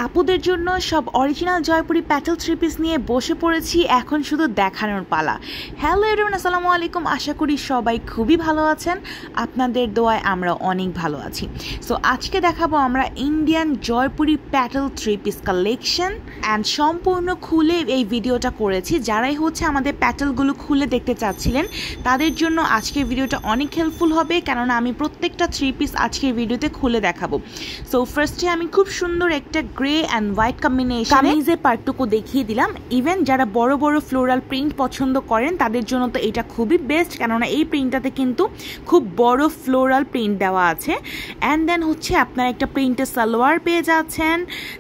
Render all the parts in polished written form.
আপুদের জন্য সব original Jaipuri Patel three piece নিয়ে বসে পড়েছি, এখন শুধু দেখানোর পালা। হ্যালো এভরিওয়ান, আসসালামু আলাইকুম। আশা করি সবাই খুবই ভালো আছেন, আপনাদের দোয়ায় আমরা অনেক ভালো আছি। সো আজকে দেখাবো আমরা Indian Jaipuri Patel three piece collection and সম্পূর্ণ খুলে এই ভিডিওটা করেছি। যারাই হচ্ছে আমাদের প্যাটেলগুলো খুলে দেখতে চাচ্ছিলেন তাদের জন্য আজকের ভিডিওটা অনেক হেল্পফুল হবে, কেননা আমি প্রত্যেকটা থ্রি পিস আজকের ভিডিওতে খুলে দেখাবো। সো ফার্স্টে আমি খুব সুন্দর একটা গ্রে অ্যান্ড হোয়াইট কম্বিনেশন কামিজের পার্টটুকু দেখিয়ে দিলাম। ইভেন যারা বড় বড় ফ্লোরাল প্রিন্ট পছন্দ করেন তাদের জন্য তো এটা খুবই বেস্ট, কেননা এই প্রিন্টটাতে কিন্তু খুব বড় ফ্লোরাল প্রিন্ট দেওয়া আছে। অ্যান্ড দেন হচ্ছে আপনারা একটা প্রিন্টের সালোয়ার পেয়ে যাচ্ছেন,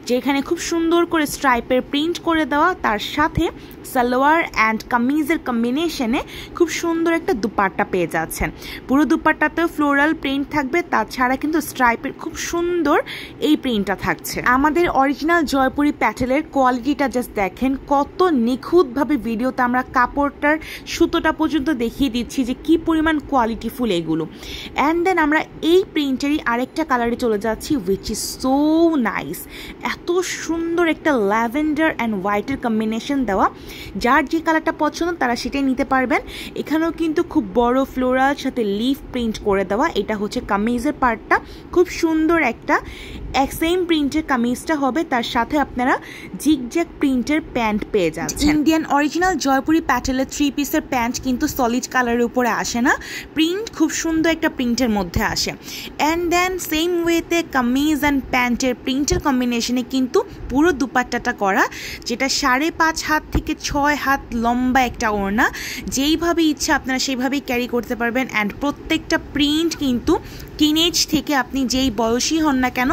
যেখানে খুব সুন্দর করে স্ট্রাইপের প্রিন্ট করে দেওয়া, তার সাথে সালোয়ার অ্যান্ড কামিজের কম্বিনেশনে খুব সুন্দর একটা দুপাট্টা পেয়ে যাচ্ছেন। পুরো দুপাট্টাতেও ফ্লোরাল প্রিন্ট থাকবে, তাছাড়া কিন্তু স্ট্রাইপের খুব সুন্দর এই প্রিন্টটা থাকছে। আমাদের অরিজিনাল জয়পুরি প্যাটেলের কোয়ালিটিটা জাস্ট দেখেন, কত নিখুঁতভাবে ভিডিওতে আমরা কাপড়টার সুতোটা পর্যন্ত দেখিয়ে দিচ্ছি যে কি পরিমাণ কোয়ালিটিফুল এগুলো। অ্যান্ড দেন আমরা এই প্রিন্টেরই আরেকটা কালারে চলে যাচ্ছি, উইচ ইজ সো নাইস। এত সুন্দর একটা ল্যাভেন্ডার অ্যান্ড হোয়াইটের কম্বিনেশন দেওয়া, যার যে কালারটা পছন্দ তারা সেটাই নিতে পারবেন। এখানেও কিন্তু খুব বড় ফ্লোরাল সাথে লিফ প্রিন্ট করে দেওয়া। এটা হচ্ছে কামিজের পার্টটা, খুব সুন্দর একটা সেম প্রিন্টের কামিজটা হবে, তার সাথে আপনারা জিগজ্যাগ প্রিন্টের প্যান্ট পেয়ে যাচ্ছেন। ইন্ডিয়ান অরিজিনাল জয়পুরি প্যাটেলের থ্রি পিসের প্যান্ট কিন্তু সলিড কালারের উপরে আসে না, প্রিন্ট খুব সুন্দর একটা প্রিন্টের মধ্যে আসে। অ্যান্ড দেন সেম ওয়েতে কামিজ অ্যান্ড প্যান্টের প্রিন্টের কম্বিনেশনে কিন্তু পুরো দুপাট্টাটা করা, যেটা 5.5 হাত থেকে 6 হাত লম্বা একটা ওড়না। যেইভাবে ইচ্ছা আপনারা সেইভাবেই ক্যারি করতে পারবেন। অ্যান্ড প্রত্যেকটা প্রিন্ট কিন্তু টিনেজ থেকে আপনি যেই বয়সী হন না কেন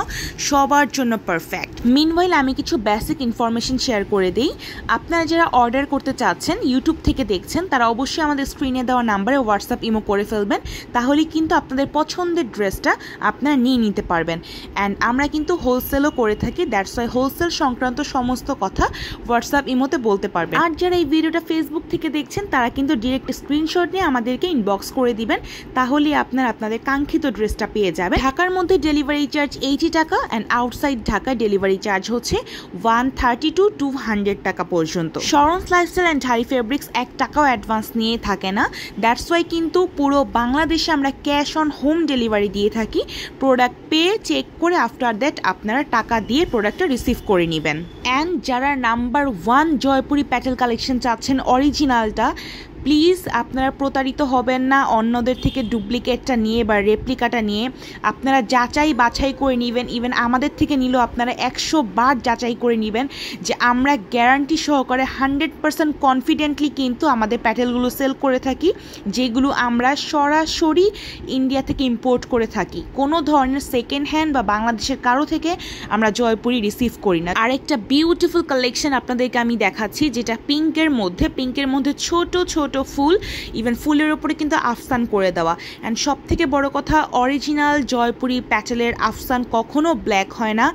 সবার জন্য পারফেক্ট। মিনওয়াইল আমি কিছু বেসিক ইনফরমেশন শেয়ার করে দিই। আপনারা যারা অর্ডার করতে চাচ্ছেন, ইউটিউব থেকে দেখছেন, তারা অবশ্যই আমাদের স্ক্রিনে দেওয়া নাম্বারে হোয়াটসঅ্যাপ ইমো করে ফেলবেন, তাহলেই কিন্তু আপনাদের পছন্দের ড্রেসটা আপনারা নিয়ে নিতে পারবেন। অ্যান্ড আমরা কিন্তু হোলসেলও করে থাকি, দ্যাটস ওয়াই হোলসেল সংক্রান্ত সমস্ত কথা হোয়াটসঅ্যাপ ইমোতে বলতে পারবেন। আর যারা এই ভিডিওটা ফেসবুক থেকে দেখছেন তারা কিন্তু ডিরেক্ট স্ক্রিনশট নিয়ে আমাদেরকে ইনবক্স করে দিবেন, তাহলেই আপনারা আপনাদের কাঙ্ক্ষিত ড্রেসটা পেয়ে যাবেন। ঢাকার মধ্যে ডেলিভারি চার্জ 80 টাকা and outside Dhaka delivery charge হচ্ছে 130 to 200 টাকা পর্যন্ত। শরণস লাইফস্টাইল অ্যান্ড ঢারি ফেব্রিক্স 1 টাকাও অ্যাডভান্স নিয়ে থাকে না, দ্যাটস ওয়াই কিন্তু পুরো বাংলাদেশে আমরা ক্যাশ অন হোম ডেলিভারি দিয়ে থাকি। প্রোডাক্ট পেয়ে চেক করে আফটার দ্যাট আপনারা টাকা দিয়ে প্রোডাক্টটা রিসিভ করে নেবেন। অ্যান্ড যারা নাম্বার 1 জয়পুরি প্যাটেল কালেকশন চাচ্ছেন অরিজিনালটা, প্লিজ আপনারা প্রতারিত হবেন না অন্যদের থেকে ডুপ্লিকেটটা নিয়ে বা রেপ্লিকাটা নিয়ে। আপনারা যাচাই বাছাই করে নেবেন, ইভেন আমাদের থেকে নিলেও আপনারা 100 বার যাচাই করে নেবেন যে আমরা গ্যারান্টি সহকারে 100% কনফিডেন্টলি কিন্তু আমাদের প্যাটেলগুলো সেল করে থাকি, যেগুলো আমরা সরাসরি ইন্ডিয়া থেকে ইম্পোর্ট করে থাকি। কোনো ধরনের সেকেন্ড হ্যান্ড বা বাংলাদেশের কারো থেকে আমরা জয়পুরি রিসিভ করি না। আরেকটা বিউটিফুল কালেকশন আপনাদেরকে আমি দেখাচ্ছি, যেটা পিঙ্কের মধ্যে ছোট ছোট ফুল, ইভেন ফুলের উপরে কিন্তু আফসান করে দেওয়া। অ্যান্ড সব থেকে বড় কথা, অরিজিনাল জয়পুরি প্যাটেলের আফসান কখনো ব্ল্যাক হয় না,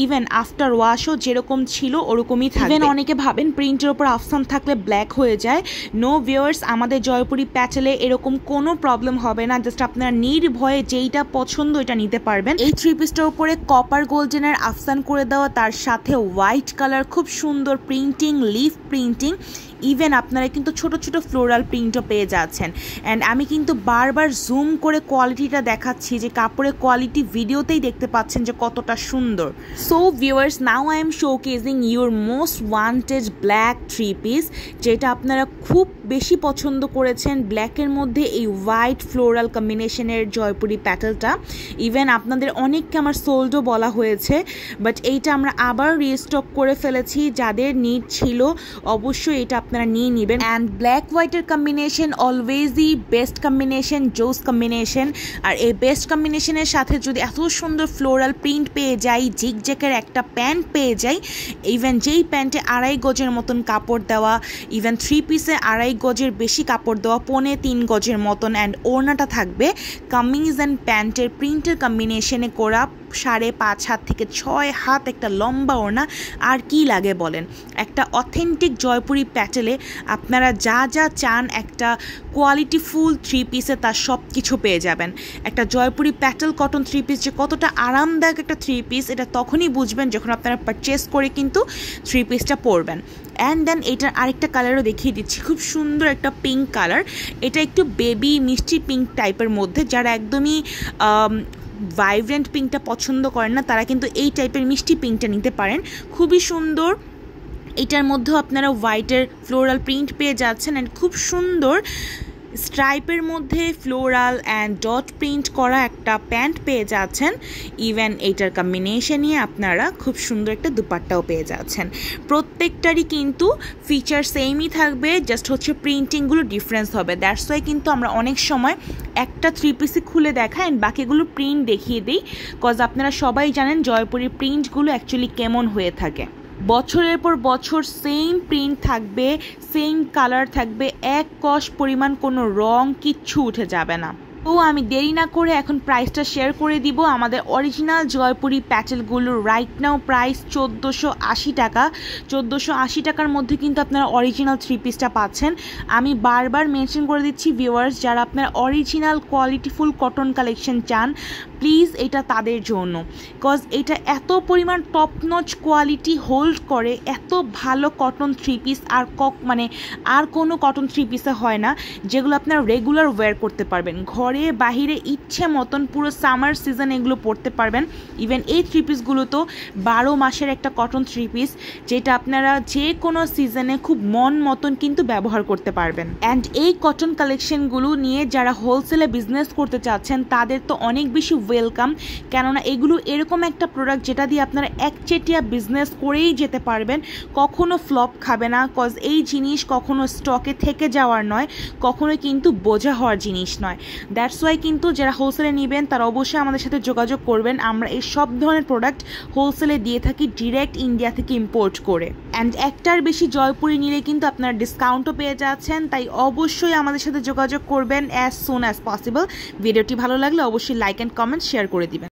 ইভেন আফটার ওয়াশও যেরকম ছিল ওরকমই থাকবে। ইভেন অনেকে ভাবেন প্রিন্টের উপর আফসান থাকলে ব্ল্যাক হয়ে যায়। নো ভিউয়ার্স, আমাদের জয়পুরি প্যাটেলে এরকম কোনো প্রবলেম হবে না। জাস্ট আপনারা নির্ভয়ে যেইটা পছন্দ এটা নিতে পারবেন। এই থ্রি পিসটার উপরে কপার গোল্ডেনের আফসান করে দেওয়া, তার সাথে হোয়াইট কালার খুব সুন্দর প্রিন্টিং, লিফ প্রিন্টিং, ইভেন আপনারা কিন্তু ছোট ছোট ফ্লোরাল প্রিন্টও পেয়ে যাচ্ছেন। অ্যান্ড আমি কিন্তু বারবার জুম করে কোয়ালিটিটা দেখাচ্ছি, যে কাপড়ের কোয়ালিটি ভিডিওতেই দেখতে পাচ্ছেন যে কতটা সুন্দর। So viewers, now I am showcasing your most wanted black three piece, যেটা আপনারা খুব বেশি পছন্দ করেছেন। ব্ল্যাকের মধ্যে এই হোয়াইট ফ্লোরাল কম্বিনেশনের জয়পুরি প্যাটেলটা, ইভেন আপনাদের অনেককে আমার সোল্ডও বলা হয়েছে, বাট এইটা আমরা আবার রিস্টক করে ফেলেছি। যাদের নিড ছিল অবশ্যই এটা আপনারা নিয়ে নেবেন। অ্যান্ড ব্ল্যাক হোয়াইটের কম্বিনেশন অলওয়েজই বেস্ট কম্বিনেশন, জোস কম্বিনেশন। আর এই বেস্ট কম্বিনেশনের সাথে যদি এত সুন্দর ফ্লোরাল প্রিন্ট পেয়ে যাই, জিগজ্যাগের একটা প্যান্ট পেয়ে যাই, ইভেন যেই প্যান্টে 2.5 গজের মতন কাপড় দেওয়া, ইভেন থ্রি পিসে 2.5 গজের বেশি কাপড় দেওয়া, 3.25 গজের মতন, অ্যান্ড ওড়নাটা থাকবে কামিজ অ্যান্ড প্যান্টের প্রিন্টের কম্বিনেশনে করা, 5.5 হাত থেকে 6 হাত একটা লম্বা ওড়না, আর কি লাগে বলেন। একটা অথেন্টিক জয়পুরি প্যাটেলে আপনারা যা যা চান একটা কোয়ালিটিফুল 3 পিসে তার সব কিছু পেয়ে যাবেন। একটা জয়পুরি প্যাটেল কটন 3 পিস যে কতটা আরামদায়ক একটা 3 পিস, এটা তখনই বুঝবেন যখন আপনারা পারচেস করে কিন্তু 3 পিসটা পরবেন। অ্যান্ড দেন এটার আরেকটা কালারও দেখিয়ে দিচ্ছি, খুব সুন্দর একটা পিঙ্ক কালার। এটা একটু বেবি মিষ্টি পিঙ্ক টাইপের মধ্যে, যারা একদমই ভাইব্রেন্ট পিঙ্কটা পছন্দ করেন না তারা কিন্তু এই টাইপের মিষ্টি পিঙ্কটা নিতে পারেন, খুবই সুন্দর। এটার মধ্যেও আপনারা হোয়াইটের ফ্লোরাল প্রিন্ট পেয়ে যাচ্ছেন, অ্যান্ড খুব সুন্দর স্ট্রাইপের মধ্যে ফ্লোরাল অ্যান্ড ডট প্রিন্ট করা একটা প্যান্ট পেয়ে যাচ্ছেন। ইভেন এইটার কম্বিনেশন নিয়ে আপনারা খুব সুন্দর একটা দুপাট্টাও পেয়ে যাচ্ছেন। প্রত্যেকটারই কিন্তু ফিচার সেমই থাকবে, জাস্ট হচ্ছে প্রিন্টিংগুলো ডিফারেন্স হবে। দ্যাটস ওয়াই কিন্তু আমরা অনেক সময় একটা 3 পিসে খুলে দেখাই অ্যান্ড বাকিগুলো প্রিন্ট দেখিয়ে দিই, কজ আপনারা সবাই জানেন জয়পুরের প্রিন্টগুলো অ্যাকচুয়ালি কেমন হয়ে থাকে। বছরের পর বছর সেম প্রিন্ট থাকবে, সেম কালার থাকবে, এক কষ পরিমাণ কোনো রং কিচ্ছু উঠে যাবে না। তো আমি দেরি না করে এখন প্রাইসটা শেয়ার করে দিব। আমাদের অরিজিনাল জয়পুরি প্যাটেলগুলোর রাইট নাও প্রাইস 1480 টাকা। 1480 টাকার মধ্যে কিন্তু আপনারা অরিজিনাল 3 পিসটা পাচ্ছেন। আমি বারবার মেনশন করে দিচ্ছি ভিউয়ার্স, যারা আপনারা অরিজিনাল কোয়ালিটিফুল কটন কালেকশন চান প্লিজ এটা তাদের জন্য, কজ এটা এত পরিমাণ টপ নচ কোয়ালিটি হোল্ড করে, এত ভালো কটন 3 পিস আর কোনো কটন 3 পিসে হয় না, যেগুলো আপনারা রেগুলার ওয়্যার করতে পারবেন, ঘরে বাহিরে ইচ্ছে মতন পুরো সামার সিজন এগুলো পরতে পারবেন। ইভেন এই 3 পিসগুলো তো 12 মাসের একটা কটন 3 পিস, যেটা আপনারা যে কোনো সিজনে খুব মন মতন কিন্তু ব্যবহার করতে পারবেন। অ্যান্ড এই কটন কালেকশনগুলো নিয়ে যারা হোলসেলে বিজনেস করতে চাচ্ছেন তাদের তো অনেক বেশি ওয়েলকাম, কেননা এগুলো এরকম একটা প্রোডাক্ট যেটা দিয়ে আপনারা একচেটিয়া বিজনেস করেই যেতে পারবেন, কখনো ফ্লপ খাবে না। কজ এই জিনিস কখনো স্টকে থেকে যাওয়ার নয়, কখনোই কিন্তু বোঝা হওয়ার জিনিস নয়। দ্যাটস ওয়াই কিন্তু যারা হোলসেলে নেবেন তারা অবশ্যই আমাদের সাথে যোগাযোগ করবেন। আমরা এই সব ধরনের প্রোডাক্ট হোলসেলে দিয়ে থাকি ডিরেক্ট ইন্ডিয়া থেকে ইম্পোর্ট করে। অ্যান্ড একটার বেশি জয়পুরি নিলে কিন্তু আপনারা ডিসকাউন্টও পেয়ে যাচ্ছেন, তাই অবশ্যই আমাদের সাথে যোগাযোগ করবেন অ্যাজ সুন অ্যাজ পসিবল। ভিডিওটি ভালো লাগলে অবশ্যই লাইক অ্যান্ড কমেন্ট শেয়ার করে দিবেন।